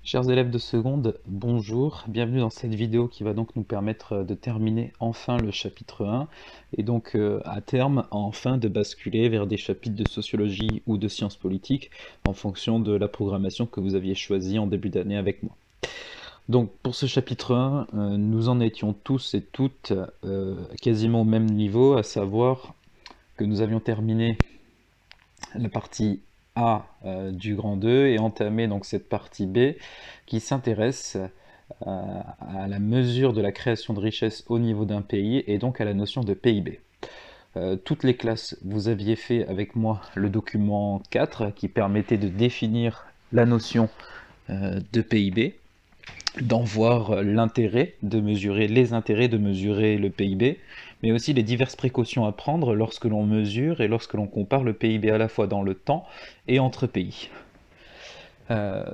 Chers élèves de seconde, bonjour, bienvenue dans cette vidéo qui va donc nous permettre de terminer enfin le chapitre 1 et donc à terme enfin de basculer vers des chapitres de sociologie ou de sciences politiques en fonction de la programmation que vous aviez choisie en début d'année avec moi. Donc pour ce chapitre 1, nous en étions tous et toutes quasiment au même niveau, à savoir que nous avions terminé la partie A du grand 2 et entamer donc cette partie B qui s'intéresse à la mesure de la création de richesse au niveau d'un pays et donc à la notion de PIB. Toutes les classes, vous aviez fait avec moi le document 4 qui permettait de définir la notion de PIB, d'en voir l'intérêt, de mesurer les intérêts, de mesurer le PIB, mais aussi les diverses précautions à prendre lorsque l'on mesure et lorsque l'on compare le PIB à la fois dans le temps et entre pays.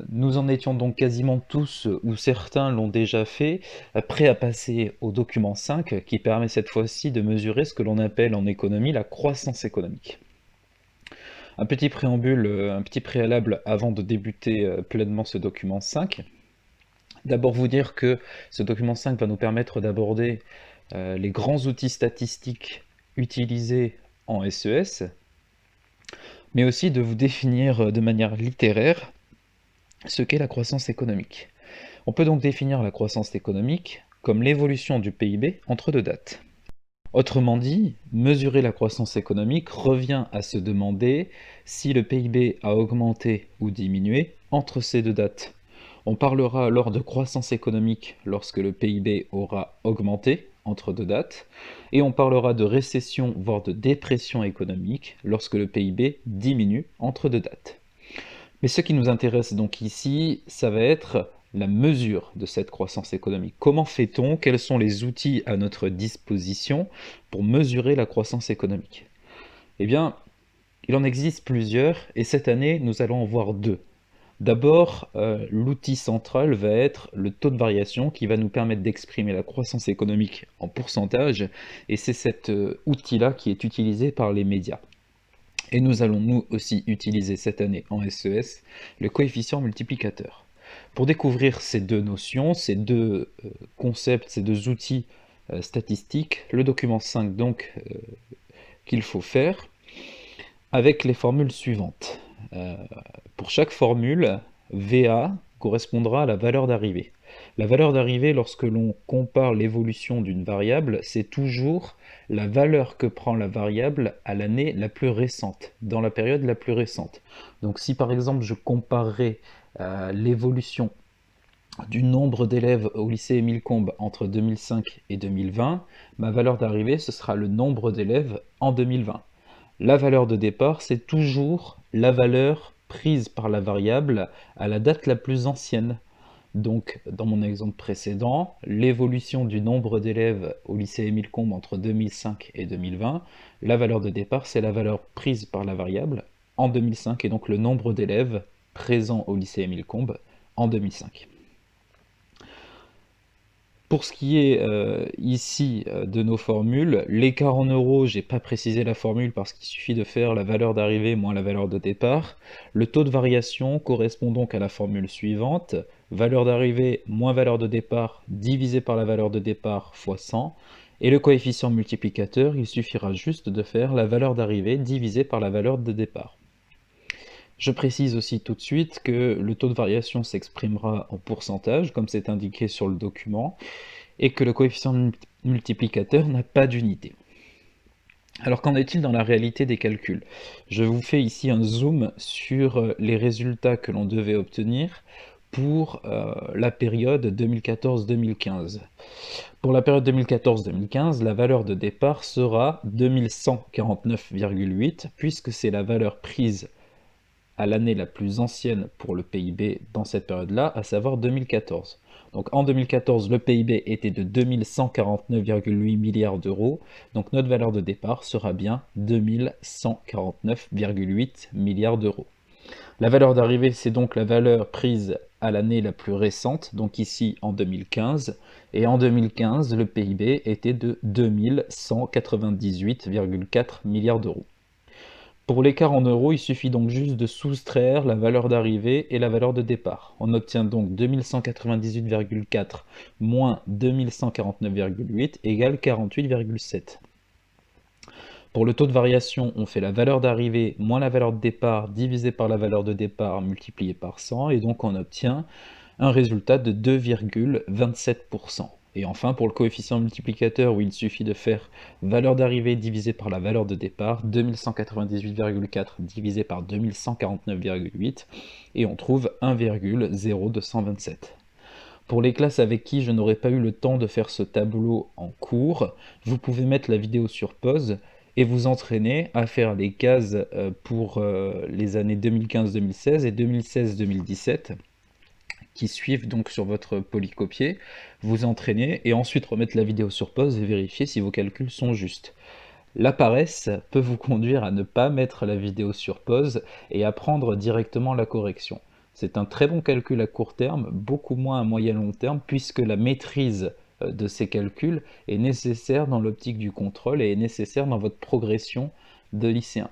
Nous en étions donc quasiment tous, ou certains l'ont déjà fait, prêts à passer au document 5, qui permet cette fois-ci de mesurer ce que l'on appelle en économie la croissance économique. Un petit préambule, un petit préalable avant de débuter pleinement ce document 5. D'abord vous dire que ce document 5 va nous permettre d'aborder les grands outils statistiques utilisés en SES, mais aussi de vous définir de manière littéraire ce qu'est la croissance économique. On peut donc définir la croissance économique comme l'évolution du PIB entre deux dates. Autrement dit, mesurer la croissance économique revient à se demander si le PIB a augmenté ou diminué entre ces deux dates. On parlera alors de croissance économique lorsque le PIB aura augmenté entre deux dates, et on parlera de récession voire de dépression économique lorsque le PIB diminue entre deux dates. Mais ce qui nous intéresse donc ici, ça va être la mesure de cette croissance économique. Comment fait-on? Quels sont les outils à notre disposition pour mesurer la croissance économique? Eh bien, il en existe plusieurs, et cette année, nous allons en voir deux. D'abord, l'outil central va être le taux de variation qui va nous permettre d'exprimer la croissance économique en pourcentage, et c'est cet outil-là qui est utilisé par les médias. Et nous allons nous aussi utiliser cette année en SES le coefficient multiplicateur. Pour découvrir ces deux notions, ces deux concepts, ces deux outils statistiques, le document 5 donc qu'il faut faire avec les formules suivantes. Pour chaque formule, VA correspondra à la valeur d'arrivée. La valeur d'arrivée, lorsque l'on compare l'évolution d'une variable, c'est toujours la valeur que prend la variable à l'année la plus récente, dans la période la plus récente. Donc si par exemple je comparerais l'évolution du nombre d'élèves au lycée Émile Combes entre 2005 et 2020, ma valeur d'arrivée, ce sera le nombre d'élèves en 2020. La valeur de départ, c'est toujours la valeur prise par la variable à la date la plus ancienne. Donc, dans mon exemple précédent, l'évolution du nombre d'élèves au lycée Émile Combes entre 2005 et 2020, la valeur de départ, c'est la valeur prise par la variable en 2005, et donc le nombre d'élèves présents au lycée Émile Combes en 2005. Pour ce qui est ici de nos formules, l'écart en euros, j'ai pas précisé la formule parce qu'il suffit de faire la valeur d'arrivée moins la valeur de départ. Le taux de variation correspond donc à la formule suivante, valeur d'arrivée moins valeur de départ divisé par la valeur de départ fois 100. Et le coefficient multiplicateur, il suffira juste de faire la valeur d'arrivée divisée par la valeur de départ. Je précise aussi tout de suite que le taux de variation s'exprimera en pourcentage, comme c'est indiqué sur le document, et que le coefficient multiplicateur n'a pas d'unité. Alors qu'en est-il dans la réalité des calculs? Je vous fais ici un zoom sur les résultats que l'on devait obtenir pour la période 2014-2015. Pour la période 2014-2015, la valeur de départ sera 2149,8 puisque c'est la valeur prise à l'année la plus ancienne pour le PIB dans cette période-là, à savoir 2014. Donc en 2014, le PIB était de 2149,8 milliards d'euros, donc notre valeur de départ sera bien 2149,8 milliards d'euros. La valeur d'arrivée, c'est donc la valeur prise à l'année la plus récente, donc ici en 2015, et en 2015, le PIB était de 2198,4 milliards d'euros. Pour l'écart en euros, il suffit donc juste de soustraire la valeur d'arrivée et la valeur de départ. On obtient donc 2198,4 moins 2149,8 égale 48,7. Pour le taux de variation, on fait la valeur d'arrivée moins la valeur de départ divisé par la valeur de départ multiplié par 100, et donc on obtient un résultat de 2,27%. Et enfin, pour le coefficient multiplicateur, où il suffit de faire valeur d'arrivée divisé par la valeur de départ, 2198,4 divisé par 2149,8, et on trouve 1,0227. Pour les classes avec qui je n'aurais pas eu le temps de faire ce tableau en cours, vous pouvez mettre la vidéo sur pause et vous entraîner à faire les cases pour les années 2015-2016 et 2016-2017 qui suivent donc sur votre polycopier, vous entraîner et ensuite remettre la vidéo sur pause et vérifier si vos calculs sont justes. La paresse peut vous conduire à ne pas mettre la vidéo sur pause et à prendre directement la correction. C'est un très bon calcul à court terme, beaucoup moins à moyen long terme, puisque la maîtrise de ces calculs est nécessaire dans l'optique du contrôle et est nécessaire dans votre progression de lycéen.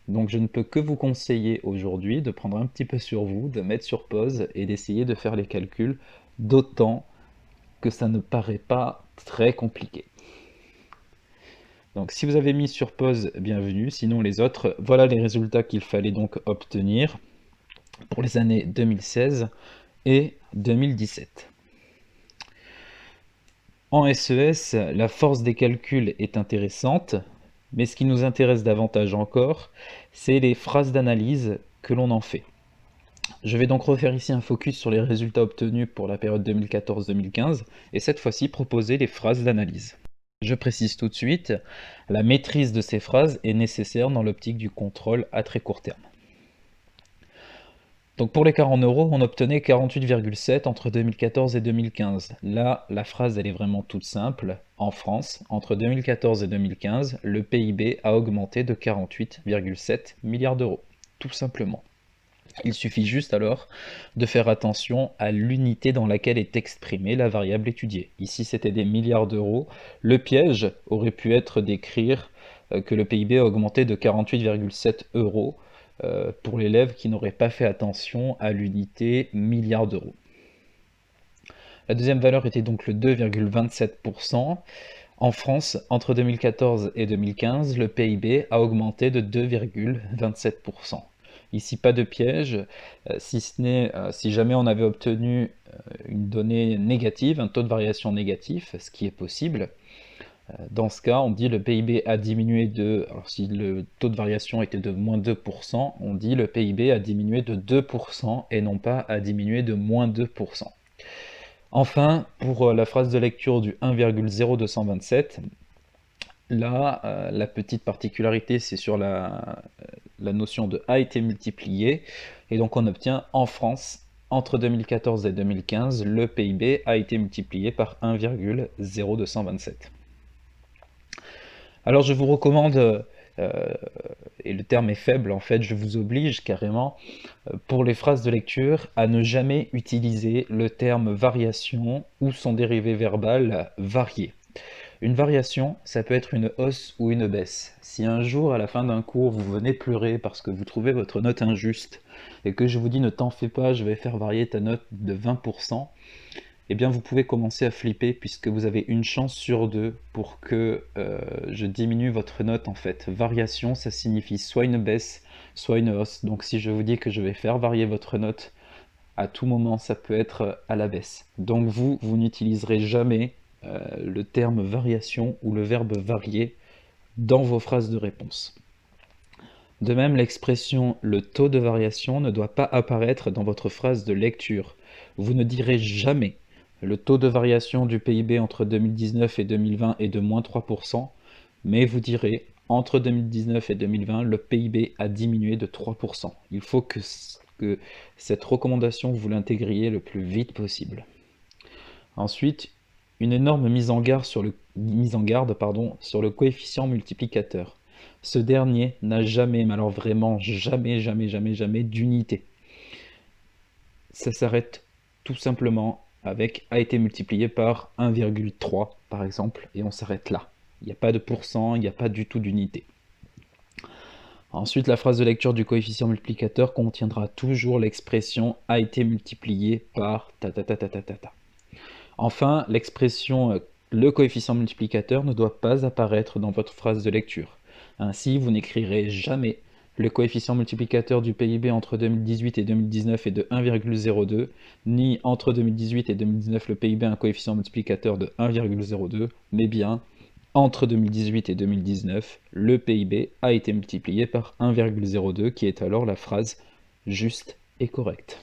Donc je ne peux que vous conseiller aujourd'hui de prendre un petit peu sur vous, de mettre sur pause et d'essayer de faire les calculs, d'autant que ça ne paraît pas très compliqué. Donc si vous avez mis sur pause, bienvenue, sinon les autres, voilà les résultats qu'il fallait donc obtenir pour les années 2016 et 2017. En SES, la force des calculs est intéressante, mais ce qui nous intéresse davantage encore, c'est les phrases d'analyse que l'on en fait. Je vais donc refaire ici un focus sur les résultats obtenus pour la période 2014-2015, et cette fois-ci proposer les phrases d'analyse. Je précise tout de suite, la maîtrise de ces phrases est nécessaire dans l'optique du contrôle à très court terme. Donc pour l'écart en euros, on obtenait 48,7 entre 2014 et 2015. Là, la phrase elle est vraiment toute simple. En France, entre 2014 et 2015, le PIB a augmenté de 48,7 milliards d'euros. Tout simplement. Il suffit juste alors de faire attention à l'unité dans laquelle est exprimée la variable étudiée. Ici c'était des milliards d'euros. Le piège aurait pu être d'écrire que le PIB a augmenté de 48,7 euros pour l'élève qui n'aurait pas fait attention à l'unité milliards d'euros. La deuxième valeur était donc le 2,27%. En France, entre 2014 et 2015, le PIB a augmenté de 2,27%. Ici, pas de piège, si ce n'est si jamais on avait obtenu une donnée négative, un taux de variation négatif, ce qui est possible. Dans ce cas, on dit le PIB a diminué de... Alors si le taux de variation était de moins 2%, on dit le PIB a diminué de 2% et non pas a diminué de moins 2%. Enfin, pour la phrase de lecture du 1,0227, là, la petite particularité, c'est sur la notion de a été multiplié, et donc on obtient en France, entre 2014 et 2015, le PIB a été multiplié par 1,0227. Alors je vous recommande, et le terme est faible en fait, je vous oblige carrément, pour les phrases de lecture, à ne jamais utiliser le terme variation ou son dérivé verbal varié. Une variation, ça peut être une hausse ou une baisse. Si un jour, à la fin d'un cours, vous venez pleurer parce que vous trouvez votre note injuste, et que je vous dis ne t'en fais pas, je vais faire varier ta note de 20%, eh bien vous pouvez commencer à flipper puisque vous avez une chance sur deux pour que je diminue votre note en fait. Variation, ça signifie soit une baisse, soit une hausse. Donc si je vous dis que je vais faire varier votre note, à tout moment ça peut être à la baisse. Donc vous n'utiliserez jamais le terme variation ou le verbe varier dans vos phrases de réponse. De même, l'expression le taux de variation ne doit pas apparaître dans votre phrase de lecture. Vous ne direz jamais le taux de variation du PIB entre 2019 et 2020 est de moins 3%, mais vous direz entre 2019 et 2020, le PIB a diminué de 3%. Il faut que cette recommandation, vous l'intégriez le plus vite possible. Ensuite, une énorme mise en garde sur le coefficient multiplicateur. Ce dernier n'a jamais, mais alors vraiment jamais d'unité. Ça s'arrête tout simplement avec a été multiplié par 1,3 par exemple, et on s'arrête là. Il n'y a pas de pourcent, il n'y a pas du tout d'unité. Ensuite, la phrase de lecture du coefficient multiplicateur contiendra toujours l'expression a été multiplié par ta ta ta ta ta ta ta. Enfin, l'expression le coefficient multiplicateur ne doit pas apparaître dans votre phrase de lecture. Ainsi, vous n'écrirez jamais le coefficient multiplicateur du PIB entre 2018 et 2019 est de 1,02, ni entre 2018 et 2019 le PIB a un coefficient multiplicateur de 1,02, mais bien entre 2018 et 2019, le PIB a été multiplié par 1,02, qui est alors la phrase juste et correcte.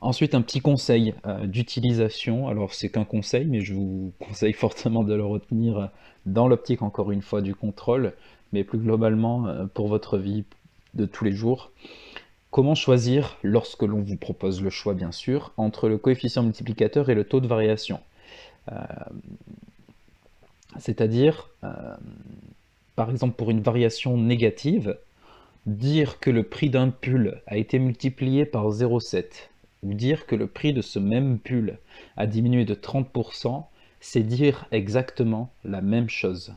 Ensuite, un petit conseil d'utilisation. Alors, c'est qu'un conseil, mais je vous conseille fortement de le retenir dans l'optique, encore une fois, du contrôle, mais plus globalement pour votre vie de tous les jours. Comment choisir, lorsque l'on vous propose le choix, bien sûr, entre le coefficient multiplicateur et le taux de variation? C'est-à-dire, par exemple, pour une variation négative, dire que le prix d'un pull a été multiplié par 0,7 ou dire que le prix de ce même pull a diminué de 30%, c'est dire exactement la même chose.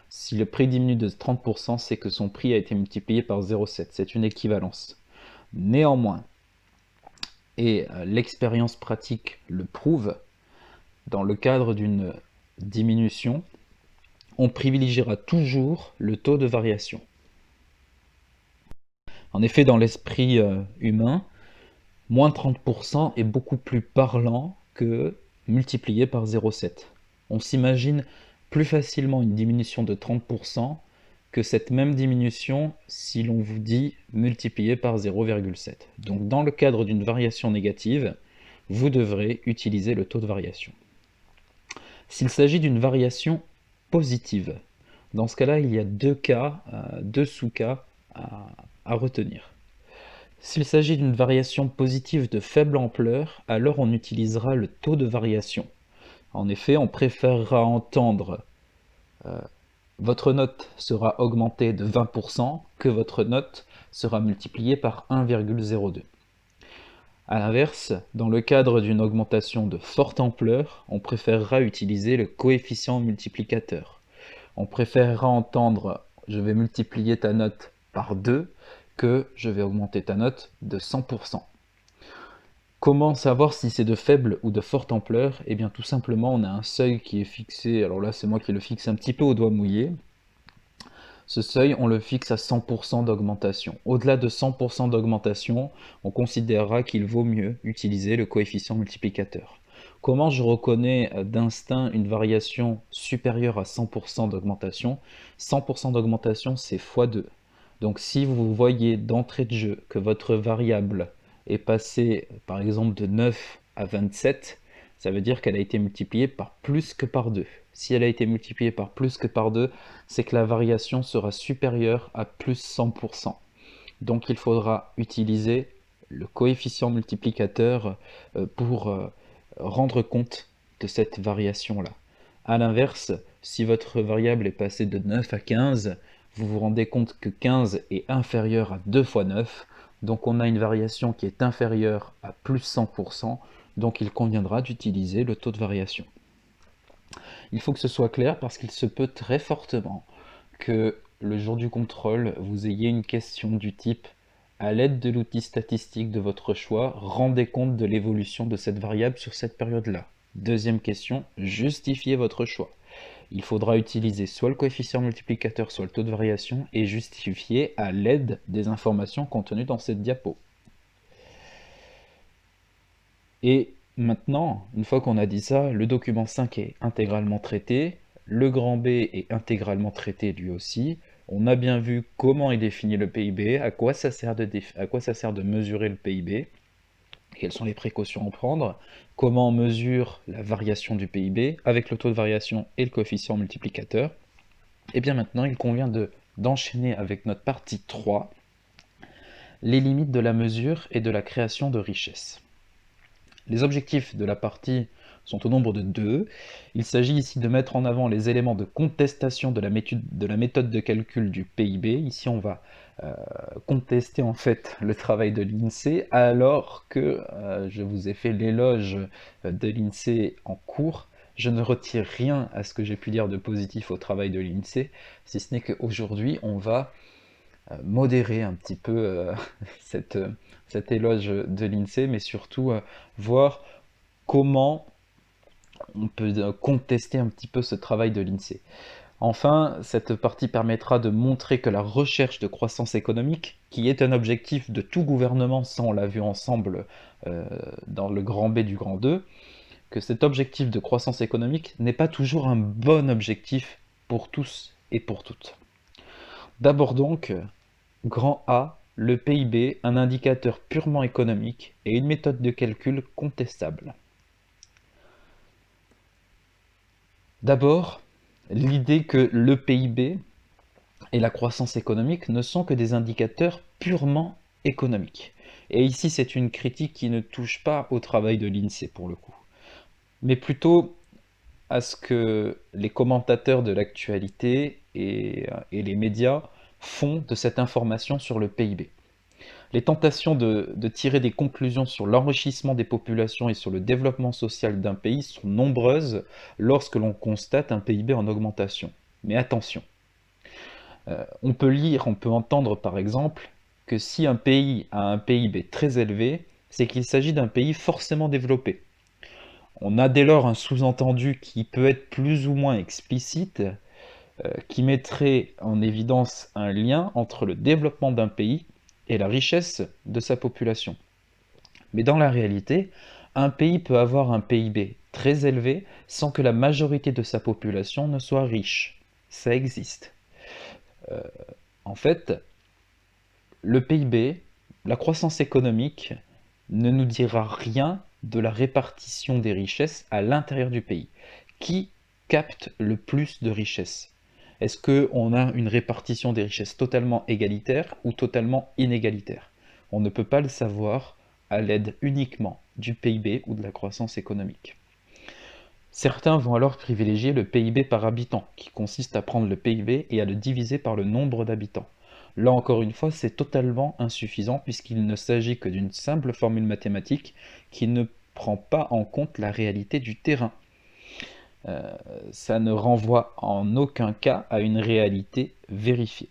Si le prix diminue de 30%, c'est que son prix a été multiplié par 0,7. C'est une équivalence. Néanmoins, et l'expérience pratique le prouve, dans le cadre d'une diminution, on privilégiera toujours le taux de variation. En effet, dans l'esprit humain, moins 30% est beaucoup plus parlant que multiplié par 0,7. On s'imagine plus facilement une diminution de 30% que cette même diminution si l'on vous dit multiplié par 0,7. Donc dans le cadre d'une variation négative, vous devrez utiliser le taux de variation. S'il s'agit d'une variation positive, dans ce cas-là, il y a deux sous-cas à retenir. S'il s'agit d'une variation positive de faible ampleur, alors on utilisera le taux de variation. En effet, on préférera entendre votre note sera augmentée de 20% que votre note sera multipliée par 1,02. A l'inverse, dans le cadre d'une augmentation de forte ampleur, on préférera utiliser le coefficient multiplicateur. On préférera entendre « je vais multiplier ta note par 2 » que « je vais augmenter ta note de 100%. » Comment savoir si c'est de faible ou de forte ampleur? Eh bien tout simplement, on a un seuil qui est fixé, alors là c'est moi qui le fixe un petit peu au doigt mouillé. Ce seuil, on le fixe à 100% d'augmentation. Au-delà de 100% d'augmentation, on considérera qu'il vaut mieux utiliser le coefficient multiplicateur. Comment je reconnais d'instinct une variation supérieure à 100% d'augmentation? 100% d'augmentation, c'est x2. Donc si vous voyez d'entrée de jeu que votre variable est passée, par exemple, de 9 à 27, ça veut dire qu'elle a été multipliée par plus que par 2. Si elle a été multipliée par plus que par 2, c'est que la variation sera supérieure à plus 100%. Donc il faudra utiliser le coefficient multiplicateur pour rendre compte de cette variation-là. A l'inverse, si votre variable est passée de 9 à 15, vous vous rendez compte que 15 est inférieur à 2 fois 9, donc on a une variation qui est inférieure à plus 100%, donc il conviendra d'utiliser le taux de variation. Il faut que ce soit clair parce qu'il se peut très fortement que le jour du contrôle, vous ayez une question du type à l'aide de l'outil statistique de votre choix, rendez compte de l'évolution de cette variable sur cette période-là. Deuxième question, justifiez votre choix. Il faudra utiliser soit le coefficient multiplicateur, soit le taux de variation et justifier à l'aide des informations contenues dans cette diapo. Et maintenant, une fois qu'on a dit ça, le document 5 est intégralement traité, le grand B est intégralement traité lui aussi. On a bien vu comment est défini le PIB, à quoi ça sert de mesurer le PIB, quelles sont les précautions à prendre, comment on mesure la variation du PIB avec le taux de variation et le coefficient multiplicateur. Et bien maintenant, il convient d'enchaîner avec notre partie 3, les limites de la mesure et de la création de richesse. Les objectifs de la partie sont au nombre de 2. Il s'agit ici de mettre en avant les éléments de contestation de la méthode de calcul du PIB. Ici, on va contester en fait le travail de l'INSEE, alors que je vous ai fait l'éloge de l'INSEE en cours. Je ne retire rien à ce que j'ai pu dire de positif au travail de l'INSEE, si ce n'est qu'aujourd'hui, on va modérer un petit peu cette, cet éloge de l'INSEE, mais surtout voir comment on peut contester un petit peu ce travail de l'INSEE. Enfin, cette partie permettra de montrer que la recherche de croissance économique, qui est un objectif de tout gouvernement, ça on l'a vu ensemble dans le grand B du grand 2, que cet objectif de croissance économique n'est pas toujours un bon objectif pour tous et pour toutes. D'abord donc, grand A, le PIB, un indicateur purement économique et une méthode de calcul contestable. D'abord, l'idée que le PIB et la croissance économique ne sont que des indicateurs purement économiques. Et ici, c'est une critique qui ne touche pas au travail de l'INSEE pour le coup, mais plutôt à ce que les commentateurs de l'actualité et les médias font de cette information sur le PIB. Les tentations de tirer des conclusions sur l'enrichissement des populations et sur le développement social d'un pays sont nombreuses lorsque l'on constate un PIB en augmentation. Mais attention, on peut entendre par exemple que si un pays a un PIB très élevé, c'est qu'il s'agit d'un pays forcément développé. On a dès lors un sous-entendu qui peut être plus ou moins explicite, qui mettrait en évidence un lien entre le développement d'un pays et la richesse de sa population. Mais dans la réalité, un pays peut avoir un PIB très élevé sans que la majorité de sa population ne soit riche. Ça existe. En fait, le PIB, la croissance économique, ne nous dira rien de la répartition des richesses à l'intérieur du pays. Qui capte le plus de richesses? Est-ce qu'on a une répartition des richesses totalement égalitaire ou totalement inégalitaire? On ne peut pas le savoir à l'aide uniquement du PIB ou de la croissance économique. Certains vont alors privilégier le PIB par habitant, qui consiste à prendre le PIB et à le diviser par le nombre d'habitants. Là encore une fois, c'est totalement insuffisant puisqu'il ne s'agit que d'une simple formule mathématique qui ne prend pas en compte la réalité du terrain. Ça ne renvoie en aucun cas à une réalité vérifiée.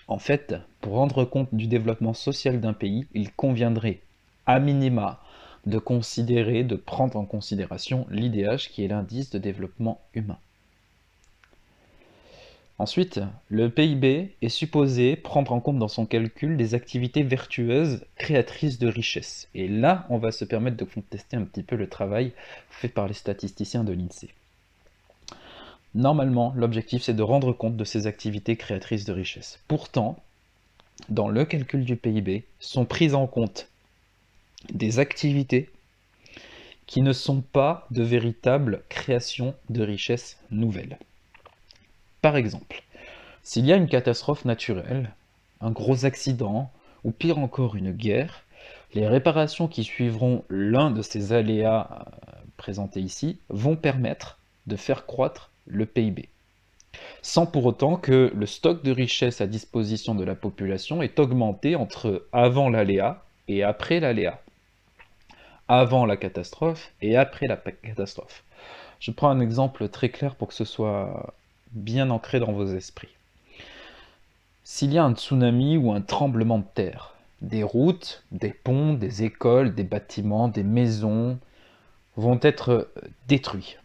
En fait, pour rendre compte du développement social d'un pays, il conviendrait, à minima, de prendre en considération l'IDH qui est l'indice de développement humain. Ensuite, le PIB est supposé prendre en compte dans son calcul des activités vertueuses créatrices de richesse. Et là, on va se permettre de contester un petit peu le travail fait par les statisticiens de l'INSEE. Normalement, l'objectif c'est de rendre compte de ces activités créatrices de richesse. Pourtant, dans le calcul du PIB, sont prises en compte des activités qui ne sont pas de véritables créations de richesses nouvelles. Par exemple, s'il y a une catastrophe naturelle, un gros accident, ou pire encore une guerre, les réparations qui suivront l'un de ces aléas présentés ici vont permettre de faire croître le PIB, sans pour autant que le stock de richesses à disposition de la population est augmenté entre avant l'aléa et après l'aléa, avant la catastrophe et après la catastrophe. Je prends un exemple très clair pour que ce soit bien ancré dans vos esprits. S'il y a un tsunami ou un tremblement de terre, des routes, des ponts, des écoles, des bâtiments, des maisons vont être détruits.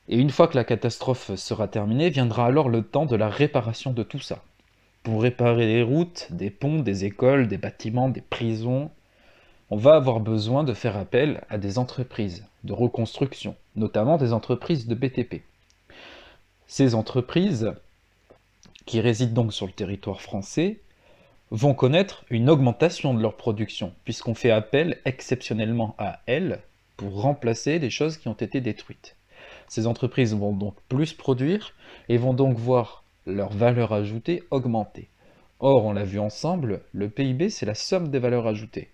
Et une fois que la catastrophe sera terminée, viendra alors le temps de la réparation de tout ça. Pour réparer les routes, des ponts, des écoles, des bâtiments, des prisons, on va avoir besoin de faire appel à des entreprises de reconstruction, notamment des entreprises de BTP. Ces entreprises, qui résident donc sur le territoire français, vont connaître une augmentation de leur production, puisqu'on fait appel exceptionnellement à elles pour remplacer les choses qui ont été détruites. Ces entreprises vont donc plus produire et vont donc voir leur valeur ajoutée augmenter. Or, on l'a vu ensemble, le PIB, c'est la somme des valeurs ajoutées.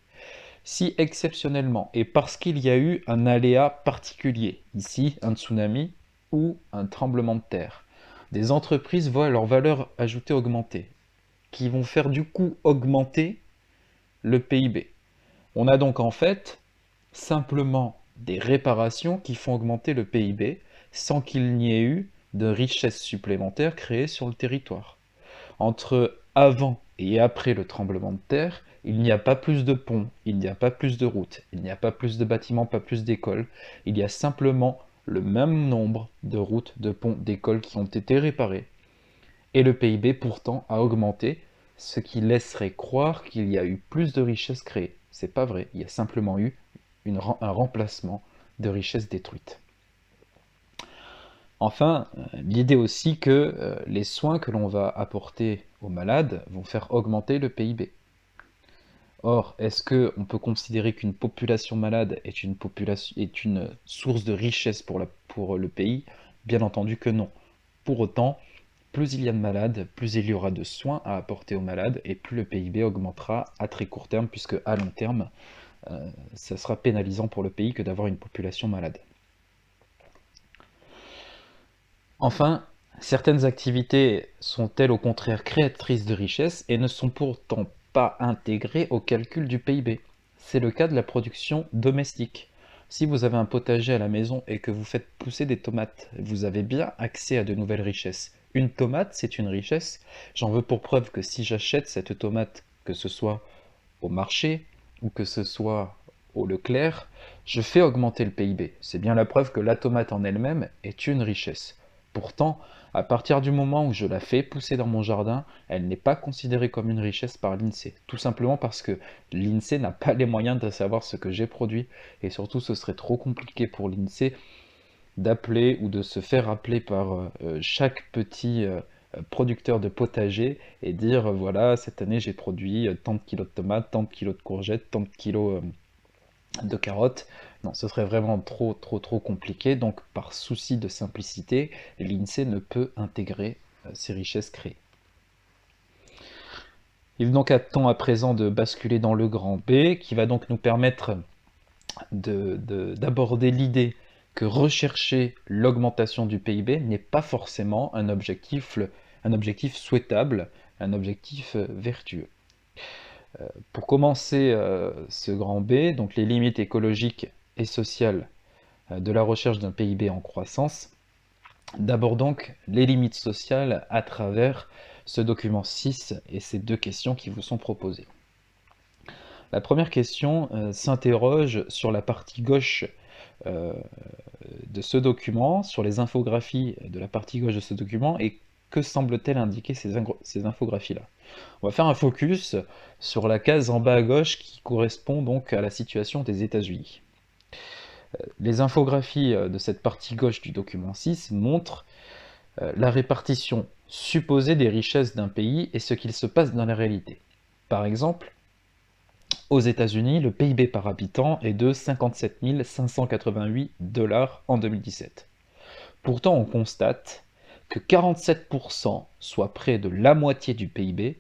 Si exceptionnellement, et parce qu'il y a eu un aléa particulier, ici un tsunami ou un tremblement de terre, des entreprises voient leur valeur ajoutée augmenter, qui vont faire du coup augmenter le PIB. On a donc en fait simplement des réparations qui font augmenter le PIB sans qu'il n'y ait eu de richesses supplémentaires créées sur le territoire. Entre avant et après le tremblement de terre, il n'y a pas plus de ponts, il n'y a pas plus de routes, il n'y a pas plus de bâtiments, pas plus d'écoles, il y a simplement le même nombre de routes, de ponts, d'écoles qui ont été réparées. Et le PIB pourtant a augmenté, ce qui laisserait croire qu'il y a eu plus de richesses créées. C'est pas vrai, il y a simplement eu un remplacement de richesses détruites. Enfin, l'idée aussi que les soins que l'on va apporter aux malades vont faire augmenter le PIB. Or, est-ce qu'on peut considérer qu'une population malade est une source de richesse pour le pays? Bien entendu que non. Pour autant, plus il y a de malades, plus il y aura de soins à apporter aux malades, et plus le PIB augmentera à très court terme, puisque à long terme, ça sera pénalisant pour le pays que d'avoir une population malade. Enfin, certaines activités sont-elles au contraire créatrices de richesse et ne sont pourtant pas intégrées au calcul du PIB. C'est le cas de la production domestique. Si vous avez un potager à la maison et que vous faites pousser des tomates, vous avez bien accès à de nouvelles richesses. Une tomate, c'est une richesse. J'en veux pour preuve que si j'achète cette tomate, que ce soit au marché ou que ce soit au Leclerc, je fais augmenter le PIB. C'est bien la preuve que la tomate en elle-même est une richesse. Pourtant, à partir du moment où je la fais pousser dans mon jardin, elle n'est pas considérée comme une richesse par l'INSEE. Tout simplement parce que l'INSEE n'a pas les moyens de savoir ce que j'ai produit. Et surtout, ce serait trop compliqué pour l'INSEE d'appeler ou de se faire appeler par chaque petit producteur de potager et dire voilà, cette année j'ai produit tant de kilos de tomates, tant de kilos de courgettes, tant de kilos de carottes. Non, ce serait vraiment trop compliqué. Donc, par souci de simplicité, l'INSEE ne peut intégrer ces richesses créées. Il est donc à temps à présent de basculer dans le grand B, qui va donc nous permettre d'aborder l'idée que rechercher l'augmentation du PIB n'est pas forcément un objectif souhaitable, un objectif vertueux. Pour commencer ce grand B, donc les limites écologiques et sociales de la recherche d'un PIB en croissance, d'abord donc les limites sociales à travers ce document 6 et ces deux questions qui vous sont proposées. La première question s'interroge sur la partie gauche de ce document, sur les infographies de la partie gauche de ce document, et que semble-t-elle indiquer ces infographies-là? On va faire un focus sur la case en bas à gauche qui correspond donc à la situation des États-Unis. Les infographies de cette partie gauche du document 6 montrent la répartition supposée des richesses d'un pays et ce qu'il se passe dans la réalité. Par exemple, aux États-Unis, le PIB par habitant est de 57 588 $ en 2017. Pourtant, on constate que 47%, soit près de la moitié du PIB,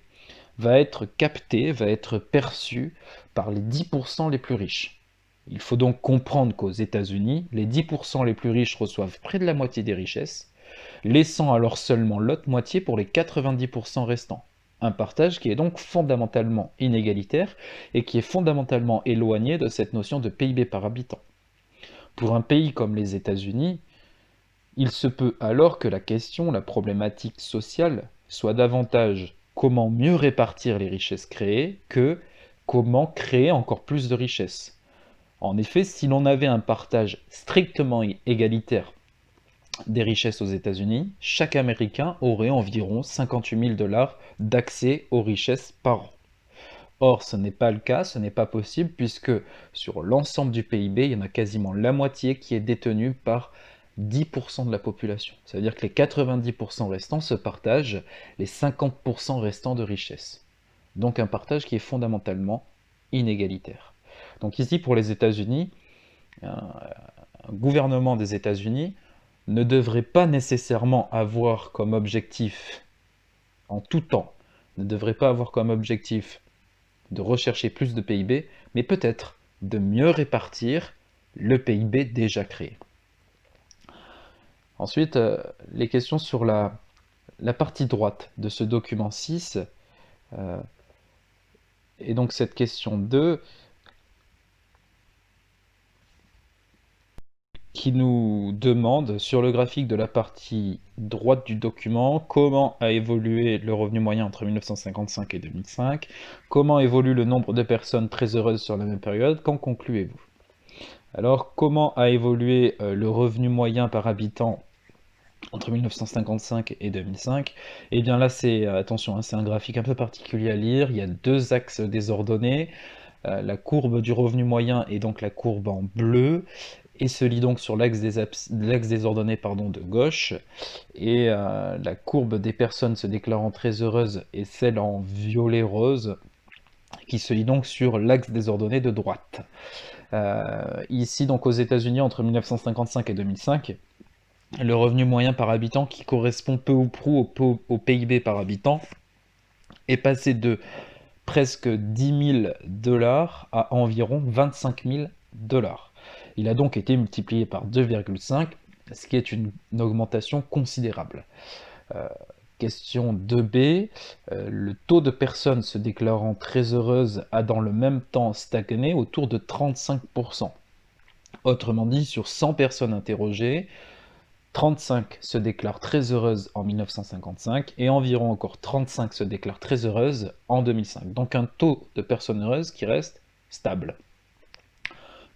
va être capté, va être perçu par les 10% les plus riches. Il faut donc comprendre qu'aux États-Unis, les 10% les plus riches reçoivent près de la moitié des richesses, laissant alors seulement l'autre moitié pour les 90% restants. Un partage qui est donc fondamentalement inégalitaire et qui est fondamentalement éloigné de cette notion de PIB par habitant. Pour un pays comme les États-Unis, il se peut alors que la question, la problématique sociale, soit davantage comment mieux répartir les richesses créées que comment créer encore plus de richesses. En effet, si l'on avait un partage strictement égalitaire des richesses aux États-Unis, chaque Américain aurait environ 58 000 $ d'accès aux richesses par an. Or, ce n'est pas le cas, ce n'est pas possible, puisque sur l'ensemble du PIB, il y en a quasiment la moitié qui est détenue par 10% de la population. Ça veut dire que les 90% restants se partagent les 50% restants de richesses. Donc un partage qui est fondamentalement inégalitaire. Donc ici, pour les États-Unis, un gouvernement des États-Unis ne devrait pas nécessairement avoir comme objectif, en tout temps, ne devrait pas avoir comme objectif de rechercher plus de PIB, mais peut-être de mieux répartir le PIB déjà créé. Ensuite, les questions sur la partie droite de ce document 6, et donc cette question 2, qui nous demande sur le graphique de la partie droite du document comment a évolué le revenu moyen entre 1955 et 2005, comment évolue le nombre de personnes très heureuses sur la même période, qu'en concluez-vous? Alors, comment a évolué le revenu moyen par habitant entre 1955 et 2005? Eh bien là, attention, hein, c'est un graphique un peu particulier à lire, il y a deux axes désordonnés. La courbe du revenu moyen est donc la courbe en bleu, et se lie donc sur l'axe désordonné de gauche, et la courbe des personnes se déclarant très heureuses est celle en violet rose, qui se lie donc sur l'axe désordonné de droite. Ici, donc aux États-Unis, entre 1955 et 2005, le revenu moyen par habitant, qui correspond peu ou prou au PIB par habitant, est passé de presque 10 000 dollars à environ 25 000 dollars. Il a donc été multiplié par 2,5, ce qui est une augmentation considérable. Question 2b, le taux de personnes se déclarant très heureuses a dans le même temps stagné autour de 35%. Autrement dit, sur 100 personnes interrogées, 35 se déclarent très heureuses en 1955 et environ encore 35 se déclarent très heureuses en 2005. Donc un taux de personnes heureuses qui reste stable.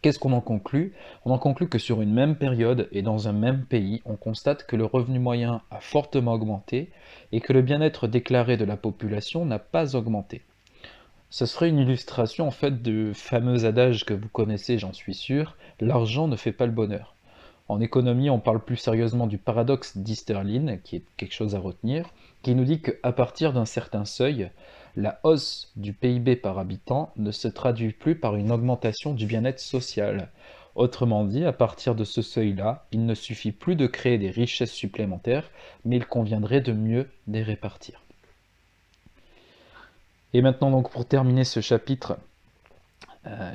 Qu'est-ce qu'on en conclut? On en conclut que sur une même période et dans un même pays, on constate que le revenu moyen a fortement augmenté et que le bien-être déclaré de la population n'a pas augmenté. Ce serait une illustration en fait du fameux adage que vous connaissez, j'en suis sûr, l'argent ne fait pas le bonheur. En économie, on parle plus sérieusement du paradoxe d'Easterlin, qui est quelque chose à retenir, qui nous dit qu'à partir d'un certain seuil, la hausse du PIB par habitant ne se traduit plus par une augmentation du bien-être social. Autrement dit, à partir de ce seuil-là, il ne suffit plus de créer des richesses supplémentaires, mais il conviendrait de mieux les répartir. Et maintenant, donc, pour terminer ce chapitre,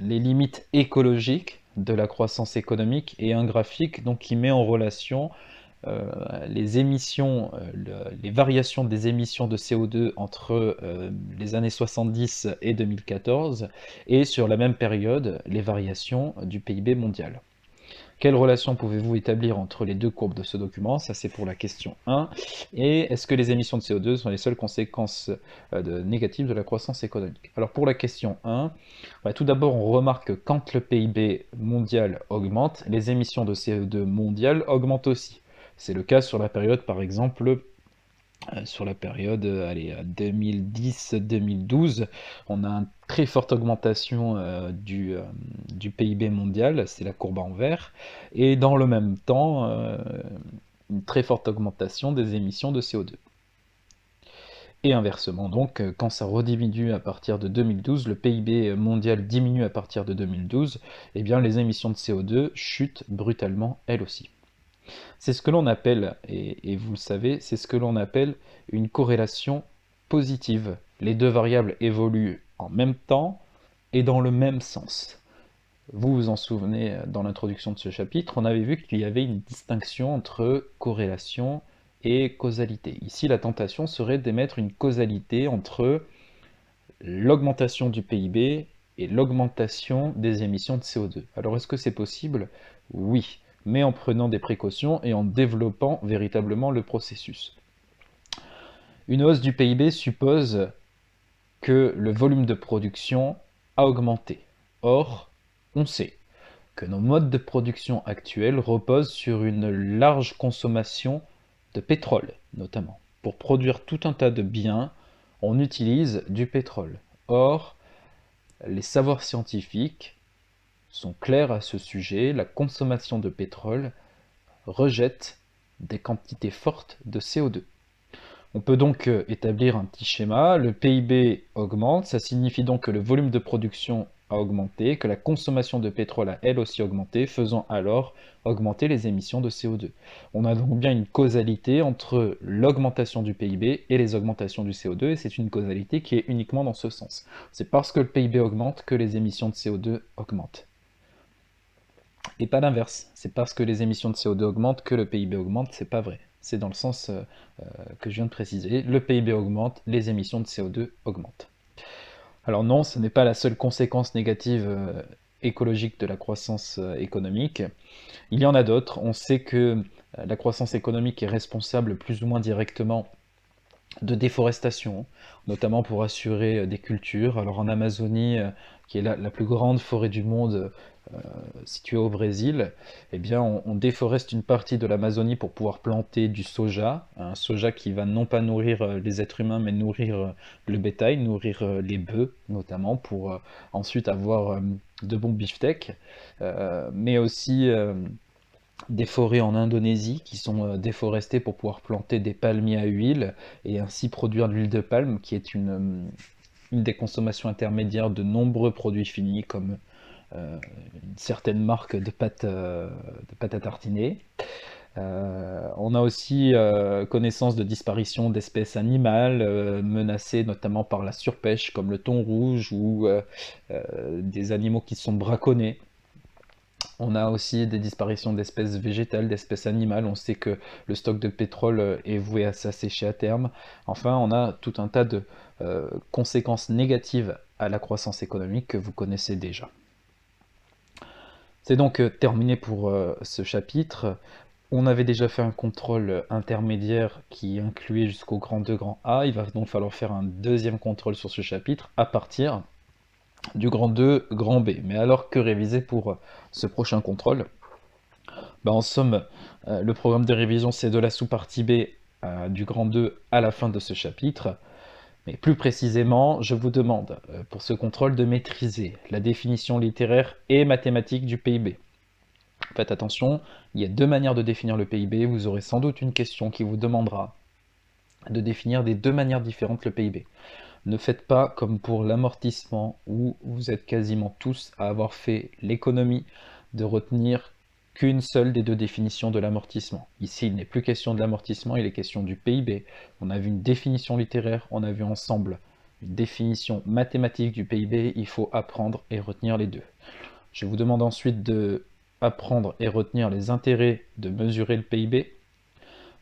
les limites écologiques de la croissance économique et un graphique donc, qui met en relation les émissions, les variations des émissions de CO2 entre les années 70 et 2014 et sur la même période les variations du PIB mondial. Quelle relation pouvez-vous établir entre les deux courbes de ce document? Ça, c'est pour la question 1. Et est-ce que les émissions de CO2 sont les seules conséquences négatives de la croissance économique? Alors, pour la question 1, tout d'abord, on remarque que quand le PIB mondial augmente, les émissions de CO2 mondiales augmentent aussi. C'est le cas sur la période, par exemple, sur la période 2010-2012, on a une très forte augmentation du PIB mondial, c'est la courbe en vert, et dans le même temps, une très forte augmentation des émissions de CO2. Et inversement, donc, quand ça rediminue à partir de 2012, le PIB mondial diminue à partir de 2012, eh bien les émissions de CO2 chutent brutalement elles aussi. C'est ce que l'on appelle, et vous le savez, c'est ce que l'on appelle une corrélation positive. Les deux variables évoluent en même temps et dans le même sens. Vous vous en souvenez, dans l'introduction de ce chapitre, on avait vu qu'il y avait une distinction entre corrélation et causalité. Ici, la tentation serait d'émettre une causalité entre l'augmentation du PIB et l'augmentation des émissions de CO2. Alors, est-ce que c'est possible? Oui, mais en prenant des précautions et en développant véritablement le processus. Une hausse du PIB suppose que le volume de production a augmenté. Or, on sait que nos modes de production actuels reposent sur une large consommation de pétrole, notamment. Pour produire tout un tas de biens, on utilise du pétrole. Or, les savoirs scientifiques sont clairs à ce sujet, la consommation de pétrole rejette des quantités fortes de CO2. On peut donc établir un petit schéma, le PIB augmente, ça signifie donc que le volume de production a augmenté, que la consommation de pétrole a elle aussi augmenté, faisant alors augmenter les émissions de CO2. On a donc bien une causalité entre l'augmentation du PIB et les augmentations du CO2, et c'est une causalité qui est uniquement dans ce sens. C'est parce que le PIB augmente que les émissions de CO2 augmentent. Et pas l'inverse, c'est parce que les émissions de CO2 augmentent que le PIB augmente, c'est pas vrai. C'est dans le sens que je viens de préciser, le PIB augmente, les émissions de CO2 augmentent. Alors non, ce n'est pas la seule conséquence négative écologiques de la croissance économique. Il y en a d'autres. On sait que la croissance économique est responsable plus ou moins directement de déforestation, notamment pour assurer des cultures. Alors en Amazonie, qui est la plus grande forêt du monde, située au Brésil, eh bien on déforeste une partie de l'Amazonie pour pouvoir planter du soja, un soja qui va non pas nourrir les êtres humains, mais nourrir le bétail, nourrir les bœufs notamment, pour ensuite avoir de bons beefsteaks, mais aussi des forêts en Indonésie qui sont déforestées pour pouvoir planter des palmiers à huile et ainsi produire de l'huile de palme qui est une des consommations intermédiaires de nombreux produits finis comme une certaine marque de pâte à tartiner. On a aussi connaissance de disparition d'espèces animales menacées notamment par la surpêche comme le thon rouge ou des animaux qui sont braconnés. On a aussi des disparitions d'espèces végétales, d'espèces animales. On sait que le stock de pétrole est voué à s'assécher à terme. Enfin, on a tout un tas de conséquences négatives à la croissance économique que vous connaissez déjà. C'est donc terminé pour ce chapitre. On avait déjà fait un contrôle intermédiaire qui incluait jusqu'au grand 2, grand A. Il va donc falloir faire un deuxième contrôle sur ce chapitre à partir du grand 2, grand B. Mais alors, que réviser pour ce prochain contrôle? En somme, le programme de révision, c'est de la sous-partie B du grand 2 à la fin de ce chapitre. Mais plus précisément, je vous demande, pour ce contrôle, de maîtriser la définition littéraire et mathématique du PIB. Faites attention, il y a deux manières de définir le PIB. Vous aurez sans doute une question qui vous demandera de définir des deux manières différentes le PIB. Ne faites pas comme pour l'amortissement où vous êtes quasiment tous à avoir fait l'économie de retenir qu'une seule des deux définitions de l'amortissement. Ici, il n'est plus question de l'amortissement, il est question du PIB. On a vu une définition littéraire, on a vu ensemble une définition mathématique du PIB, il faut apprendre et retenir les deux. Je vous demande ensuite de apprendre et retenir les intérêts de mesurer le PIB.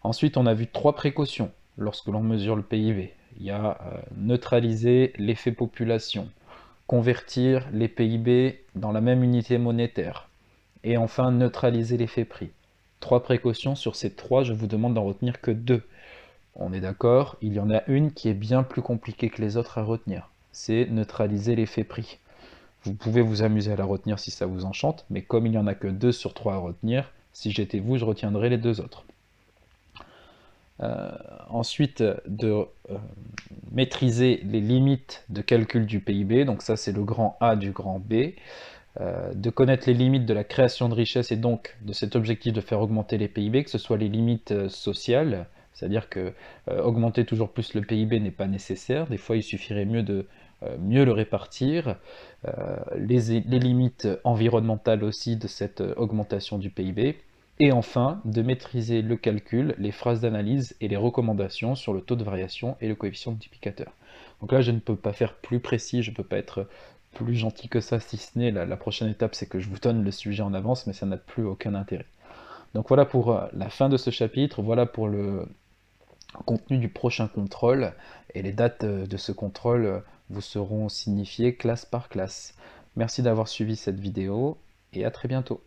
Ensuite, on a vu trois précautions lorsque l'on mesure le PIB. Il y a neutraliser l'effet population, convertir les PIB dans la même unité monétaire, et enfin neutraliser l'effet prix. Trois précautions, sur ces trois, je vous demande d'en retenir que deux. On est d'accord, il y en a une qui est bien plus compliquée que les autres à retenir, c'est neutraliser l'effet prix. Vous pouvez vous amuser à la retenir si ça vous enchante, mais comme il n'y en a que 2 sur 3 à retenir, si j'étais vous, je retiendrais les deux autres. Ensuite, de maîtriser les limites de calcul du PIB, donc ça c'est le grand A du grand B, de connaître les limites de la création de richesse et donc de cet objectif de faire augmenter les PIB, que ce soit les limites sociales, c'est-à-dire que augmenter toujours plus le PIB n'est pas nécessaire, des fois il suffirait mieux de mieux le répartir, les limites environnementales aussi de cette augmentation du PIB, et enfin de maîtriser le calcul, les phrases d'analyse et les recommandations sur le taux de variation et le coefficient multiplicateur. Donc là je ne peux pas faire plus précis, je ne peux pas être plus gentil que ça, si ce n'est la prochaine étape c'est que je vous donne le sujet en avance, mais ça n'a plus aucun intérêt. Donc voilà pour la fin de ce chapitre, voilà pour le contenu du prochain contrôle, et les dates de ce contrôle vous seront signifiées classe par classe. Merci d'avoir suivi cette vidéo, et à très bientôt.